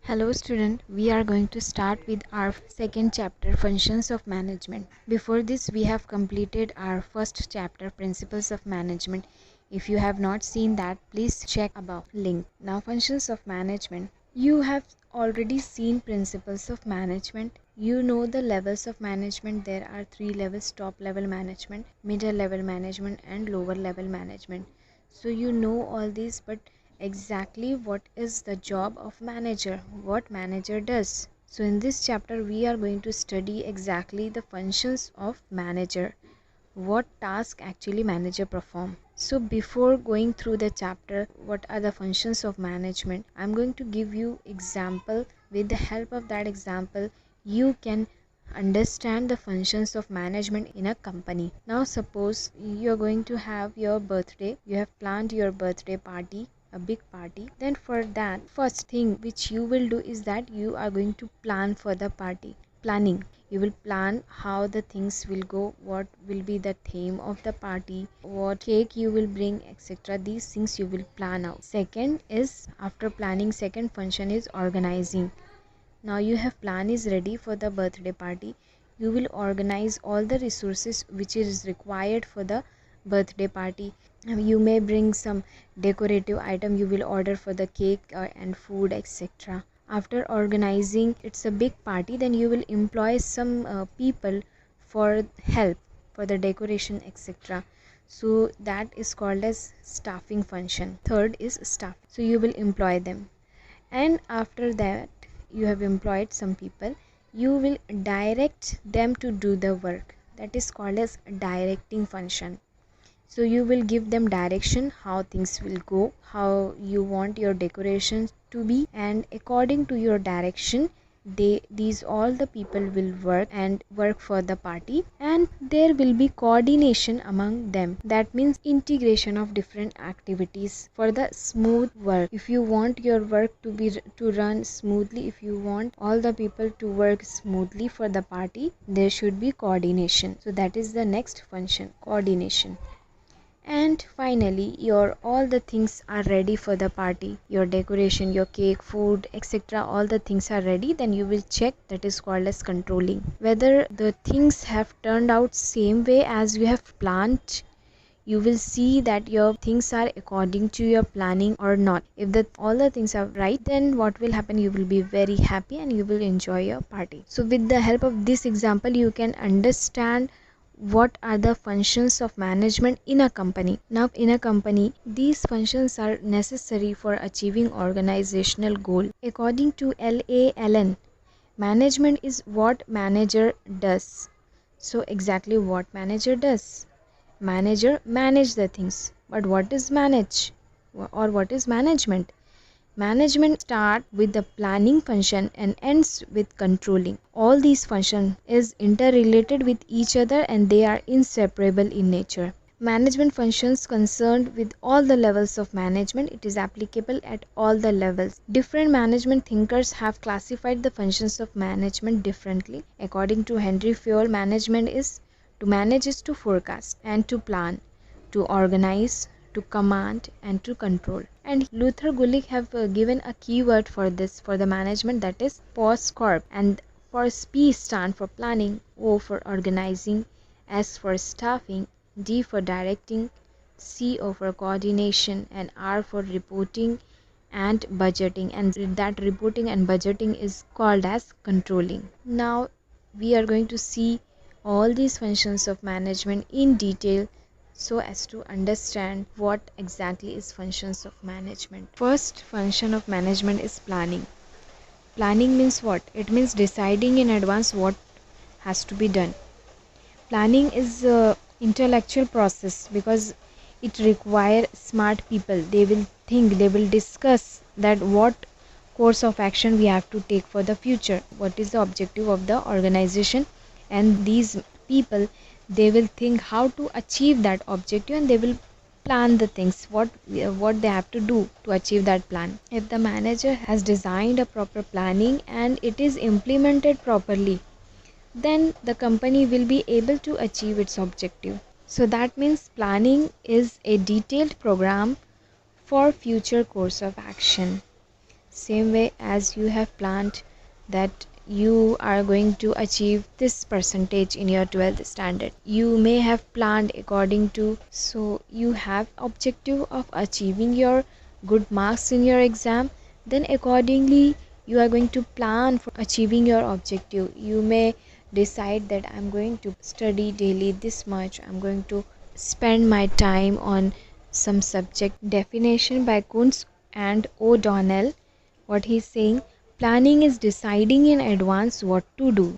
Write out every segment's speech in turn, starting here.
Hello student, we are going to start with our second chapter, Functions of Management. Before this, we have completed our first chapter, Principles of Management. If you have not seen that, please check above link. Now, Functions of Management. You have already seen Principles of Management. You know the levels of management. There are 3 levels: top level management, middle level management and lower level management. So you know all these, but exactly what is the job of manager, what manager does. So in this chapter we are going to study exactly the functions of manager, what task actually manager perform. So before going through the chapter what are the functions of management, I'm going to give you example. With the help of that example you can understand the functions of management in a company. Now suppose you're going to have your birthday, you have planned your birthday party, a big party. Then for that, first thing which you will do is that you are going to plan for the party. Planning, you will plan how the things will go, what will be the theme of the party, what cake you will bring, etc. These things you will plan out. Second is, after planning, second function is organizing. Now you have plan is ready for the birthday party. You will organize all the resources which is required for the birthday party. You may bring some decorative item you will order for the cake and food, etc. After organizing, it's a big party, then you will employ some people for help for the decoration, etc. So that is called as staffing function. Third is staff, so you will employ them. And after that you have employed some people, you will direct them to do the work. That is called as directing function. So you will give them direction, how things will go, how you want your decorations to be, and according to your direction these all the people will work for the party, and there will be coordination among them. That means integration of different activities for the smooth work. If you want your work to run smoothly, if you want all the people to work smoothly for the party, there should be coordination. So that is the next function, coordination. And finally, your all the things are ready for the party, your decoration, your cake, food, etc. All the things are ready, then you will check. That is called as controlling, whether the things have turned out same way as you have planned. You will see that your things are according to your planning or not. If all the things are right, then what will happen, you will be very happy and you will enjoy your party. So with the help of this example you can understand what are the functions of management in a company. Now in a company, these functions are necessary for achieving organizational goal. According to L.A. Allen, management is what manager does. So exactly what manager does? Manager manage the things. But what is manage, or what is management? Management starts with the planning function and ends with controlling. All these functions is interrelated with each other and they are inseparable in nature. Management functions concerned with all the levels of management. It is applicable at all the levels. Different management thinkers have classified the functions of management differently. According to Henry Fayol, management is to manage is to forecast and to plan, to organize, to command and to control. And Luther Gulick have given a keyword for this, for the management, that is POSCORP. And for P stand for planning, O for organizing, S for staffing, D for directing, CO for coordination, and R for reporting and budgeting. And that reporting and budgeting is called as controlling. Now we are going to see all these functions of management in detail so as to understand what exactly is functions of management. First function of management is planning. Planning means what? It means deciding in advance what has to be done. Planning is an intellectual process because it requires smart people. They will think, they will discuss that what course of action we have to take for the future, what is the objective of the organization, and these people, they will think how to achieve that objective and they will plan the things, what they have to do to achieve that plan. If the manager has designed a proper planning and it is implemented properly, then the company will be able to achieve its objective. So that means planning is a detailed program for future course of action. Same way as you have planned that you are going to achieve this percentage in your 12th standard, you may have planned according to, so you have objective of achieving your good marks in your exam, then accordingly you are going to plan for achieving your objective. You may decide that I'm going to study daily this much, I'm going to spend my time on some subject. Definition by Kuntz and O'Donnell, what he's saying, planning is deciding in advance what to do,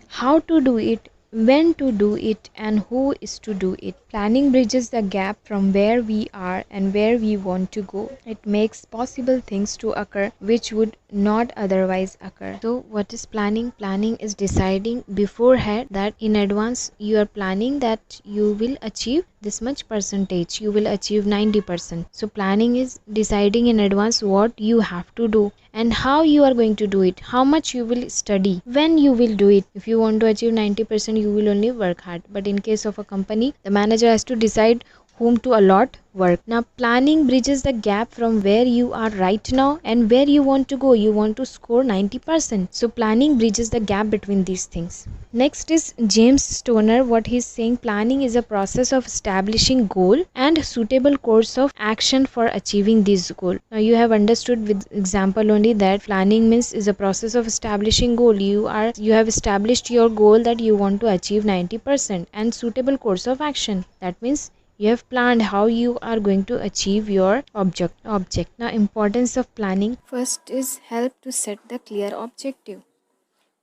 how to do it, when to do it, and who is to do it. Planning bridges the gap from where we are and where we want to go. It makes possible things to occur which would not otherwise occur. So, what is planning? Planning is deciding beforehand, that in advance you are planning that you will achieve this much percentage, you will achieve 90%. So, planning is deciding in advance what you have to do and how you are going to do it, how much you will study, when you will do it. If you want to achieve 90%, you will only work hard. But in case of a company, the manager has to decide whom to allot work. Now, planning bridges the gap from where you are right now and where you want to go. You want to score 90%. So, planning bridges the gap between these things. Next is James Stoner. What he's saying, planning is a process of establishing goal and suitable course of action for achieving this goal. Now, you have understood with example only that planning means is a process of establishing goal. You have established your goal that you want to achieve 90% and suitable course of action. That means you have planned how you are going to achieve your object. Now, importance of planning. First is help to set the clear objective.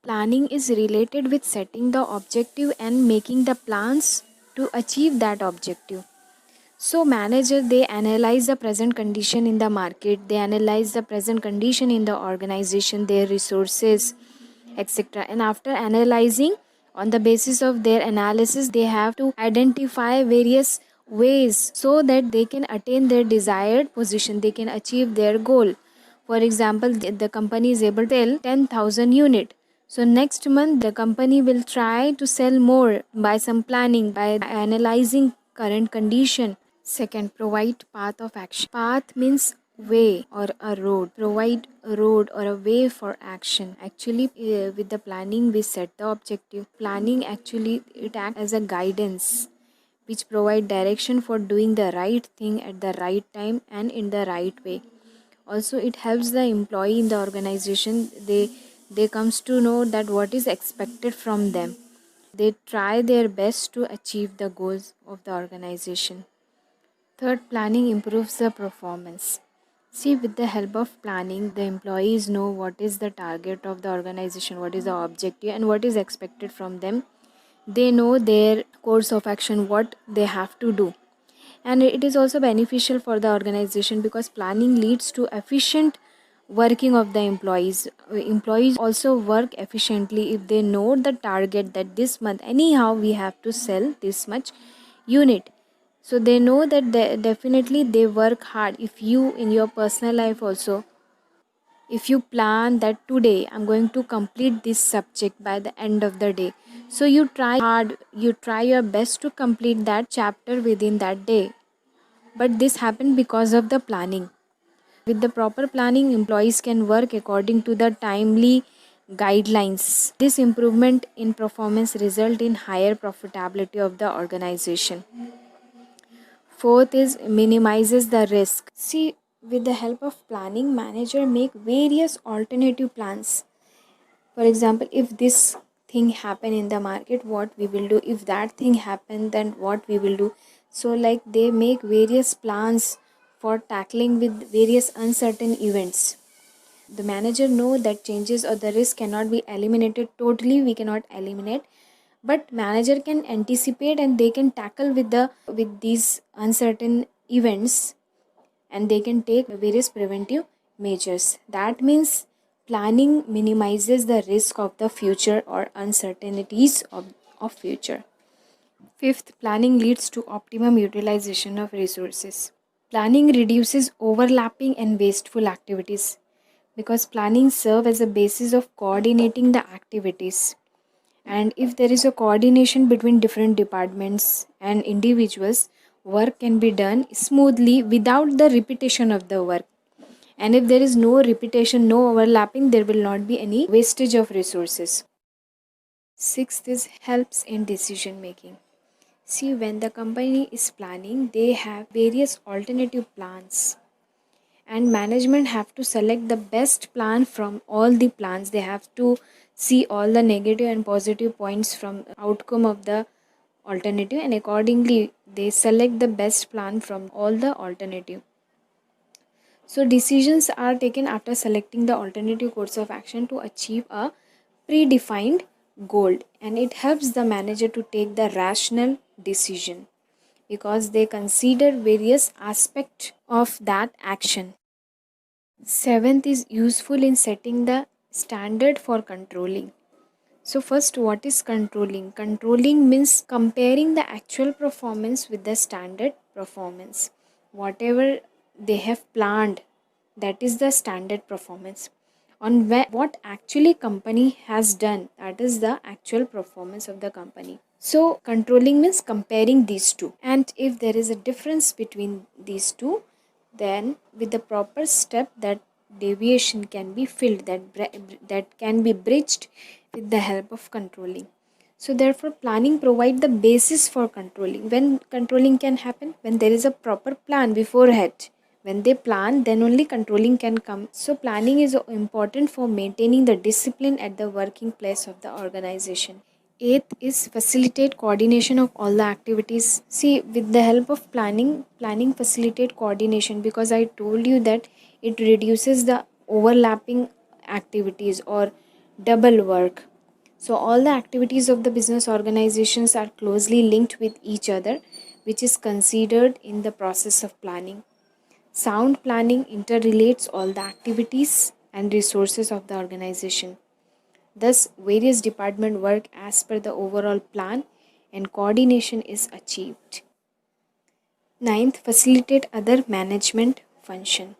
Planning is related with setting the objective and making the plans to achieve that objective. So manager, they analyze the present condition in the market, they analyze the present condition in the organization, their resources, etc. And after analyzing, on the basis of their analysis, they have to identify various ways so that they can attain their desired position, they can achieve their goal. For example, the company is able to sell 10,000 unit. So next month the company will try to sell more by some planning, by analyzing current condition. Second, provide path of action. Path means way or a road. Provide a road or a way for action. Actually, with the planning we set the objective. Planning actually it acts as a guidance which provide direction for doing the right thing at the right time and in the right way. Also, it helps the employee in the organization. They comes to know that what is expected from them. They try their best to achieve the goals of the organization. Third, planning improves the performance. See, with the help of planning, the employees know what is the target of the organization, what is the objective, and what is expected from them. They know their course of action, what they have to do. And it is also beneficial for the organization because planning leads to efficient working of the employees. Employees also work efficiently if they know the target that this month anyhow we have to sell this much unit. So they know that definitely they work hard. If you in your personal life also, if you plan that today I'm going to complete this subject by the end of the day, so you try hard, you try your best to complete that chapter within that day. But this happened because of the planning. With the proper planning, employees can work according to the timely guidelines. This improvement in performance result in higher profitability of the organization. Fourth is minimizes the risk. See, with the help of planning, manager make various alternative plans. For example, if this thing happen in the market, what we will do? If that thing happen, then what we will do? So like they make various plans for tackling with various uncertain events. The manager know that changes or the risk cannot be eliminated totally, we cannot eliminate, but manager can anticipate and they can tackle with these uncertain events, and they can take various preventive measures. That means planning minimizes the risk of the future or uncertainties of future. Fifth, planning leads to optimum utilization of resources. Planning reduces overlapping and wasteful activities because planning serves as a basis of coordinating the activities. And if there is a coordination between different departments and individuals, work can be done smoothly without the repetition of the work. And if there is no repetition, no overlapping, there will not be any wastage of resources. Sixth is helps in decision making. See, when the company is planning, they have various alternative plans, and management have to select the best plan from all the plans. They have to see all the negative and positive points from outcome of the alternative, and accordingly they select the best plan from all the alternative. So decisions are taken after selecting the alternative course of action to achieve a predefined goal, and it helps the manager to take the rational decision because they consider various aspects of that action. Seventh is useful in setting the standard for controlling. So, first, what is controlling? Controlling means comparing the actual performance with the standard performance. Whatever they have planned, that is the standard performance. On what actually company has done, that is the actual performance of the company. So, controlling means comparing these two. And if there is a difference between these two, then with the proper step, that deviation can be filled, that can be bridged with the help of controlling. So therefore planning provide the basis for controlling. When controlling can happen? When there is a proper plan beforehand. When they plan, then only controlling can come. So planning is important for maintaining the discipline at the working place of the organization. Eighth is facilitate coordination of all the activities. See, with the help of planning facilitate coordination, because I told you that it reduces the overlapping activities or double work. So all the activities of the business organizations are closely linked with each other, which is considered in the process of planning. Sound planning interrelates all the activities and resources of the organization. Thus, various departments work as per the overall plan and coordination is achieved. Ninth, facilitate other management function.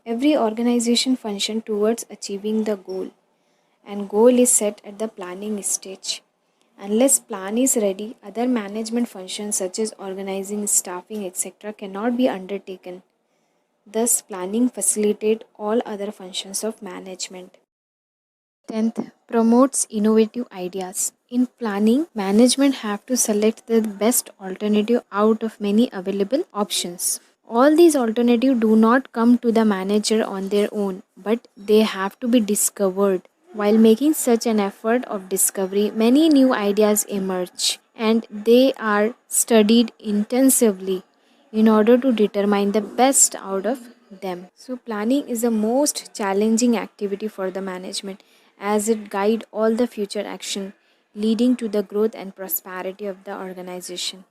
Every organization function towards achieving the goal, and goal is set at the planning stage. Unless plan is ready, other management functions such as organizing, staffing, etc. cannot be undertaken. Thus, planning facilitate all other functions of management. 10th, promotes innovative ideas. In planning, management have to select the best alternative out of many available options. All these alternatives do not come to the manager on their own, but they have to be discovered. While making such an effort of discovery, many new ideas emerge and they are studied intensively in order to determine the best out of them. So, planning is the most challenging activity for the management as it guides all the future action leading to the growth and prosperity of the organization.